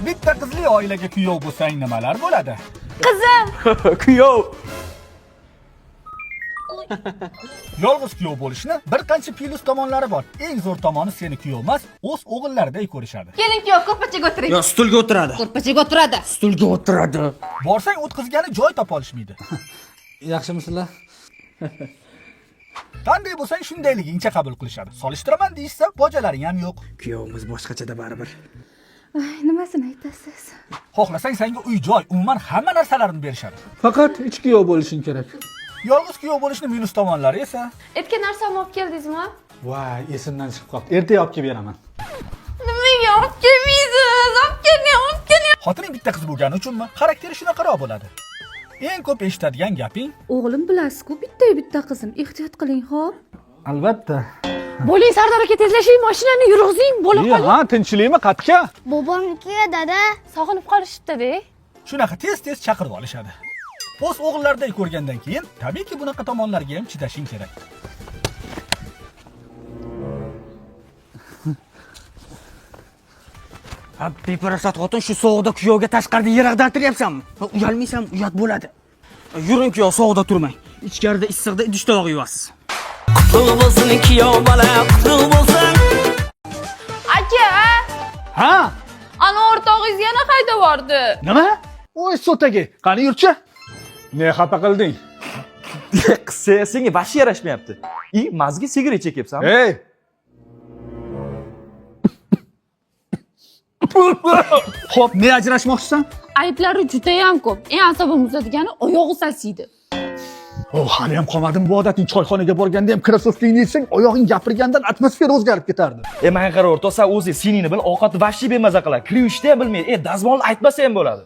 Bitta qizli oilaga kuyov bo'lsang nimalar bo'ladi? Qizim. Kuyov. Yolg'iz kuyov bo'lishni bir qancha plyus tomonlari bor. Eng zo'r tomoni seni kuyov emas, o'z o'g'illariday ko'rishadi. Keling kuyov, ko'rpachaga o'tiring. Yo, stulga o'tiradi. Ko'rpachaga o'tiradi. Stulga o'tiradi. Borsang o'tkazgani joy topa olishmaydi. Yaxshimisizlar? Qanday bo'lsang shundayligingcha qabul qilishadi. Solishtiraman deyishsa, bojalaring ham yo'q. Kuyovimiz boshqachada baribir. Ay, nimasini aytasiz? Xohlasang senga uy-joy, umuman hamma narsalarini berishadi. Faqat ich kuyov bo'lishing kerak. Yolg'iz kuyov bo'lishning minus tomonlari esa Aytgan narsamni olib keldingizmi? Voy, esimdan chiqib qoldi. Ertaga olib kelib beraman. Nimaga olib kelmaysiz? Olib keling. xotining bitta qiz bo'lgani uchunmi? Xarakteri shunaqaroq bo'ladi. Eng ko'p eshitadigan gaping, O'g'lim bilasiz-ku, bitta qizim. Ehtiyot qiling, xo'p? Albatta. Bo'ling, Sardor aka, tezlashing, mashinani yurg'izing, bo'la qoling. Ha, tinchlikmi, qatga? Bobomnikiga dada. Sog'inib qolishibdi-da. shunaqa tez-tez chaqirib olishadi. O'z o'g'illariday ko'rgandan keyin, tabiiyki bunaqa tomonlarga ham chidashing kerak. Beparasat xotin shu sovuqda kuyovga tashqarida yer ag'dartiryapsanmi? Uyalmaysanmi? Uyat bo'ladi. Yuring kuyov, sovuqda turmang. Ichkarida issiqda idish-tovoq yuvasiz. Qutlug' bo'lsin kuyov bola, qutlug' bo'lsin. Aka, Ha? ana o'rtog'ingiz yana qayda bordi? Nima? Voy, so'taga. Qani yurchi? Ne xafa qilding? Qizsa senga bashi yarashmayapti. Mazga sigaret chekyapsanmi? Ey! Xo'p, ne ajrashmoqchisan? Ayblari juda ham ko'p. Eng asabim uzadigani oyog'i sasiydi. Hali ham qolmadim bu odating. Choyxonaga borganda ham krasovkingni yetsang, oyog'ing gapirgandan atmosfera o'zgarib ketardi. Menga qara o'rtoq, sen o'zing siningni bil, ovqatni vashli bemaza qiladi. Kirishni ham bilmaydi. Dazmolni aytmasa ham bo'ladi.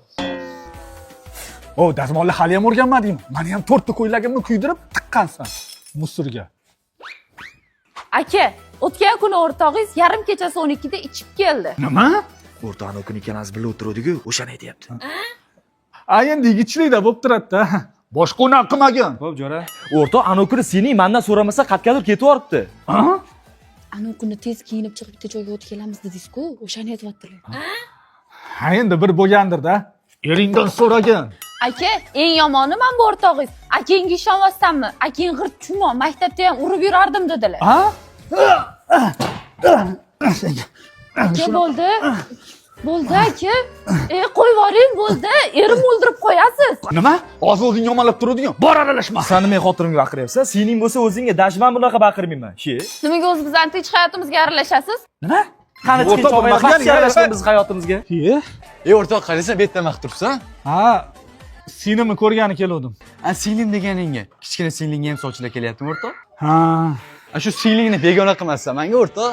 Dazmolni hali ham o'rganmadingmi? Meni ham 4 ta ko'ylagimni kuydirib tiqqansan. Musurga. Aka, o'tgan kuni o'rtog'ingiz yarim kechasi 12 da ichib keldi. Nima? O'rtoqni kuni ikkalamiz birga o'tirdik-ku, o'shani aytyapti. Endi yigitchilikda bo'lib turadi-da. Boshqa unaqa qilmagan. Xo'p, jo'ra. O'rtoq, ana kuni sening mendan so'ramasa qatgadir ketib yoribdi. Ha? Ana kuni tez kiyinib chiqib bitta joyga o'tib kelamiz dedingiz-ku, o'shani aytyaptilar. Endi bir bo'lgandir-da. Eringdan so'ragan. Aka, eng yomoni men bu o'rtog'ingiz. Akangga ishonmasdanmi? Akang g'irt chumo, maktabda ham urib yurardim dedilar. Ha? Aka bo'ldi. Bo'ldi aka. Qo'yib yuboring, bo'ldi. Erim o'ldirib qo'yasiz. Nima? Hozir o'zing yomonlab turadigan. Bor aralashma. Sen nima xotirimga baqiryapsan? Sening bo'lsa o'zingga dashman bunaqa baqirmayman. Shi. Nimaga o'zi bizning tinch hayotimizga aralashasiz? Nima? Qani tinch hayotimizga biz hayotimizga. O'rtoq, qarasa bu yerda maqturibsan. Ha, sinimni ko'rgani keldim. Singlim deganingga kichkina singlingga ham sovchilar kelyaptimi o'rtoq? Ha. Shu singlingni begona qilmassan menga o'rtoq.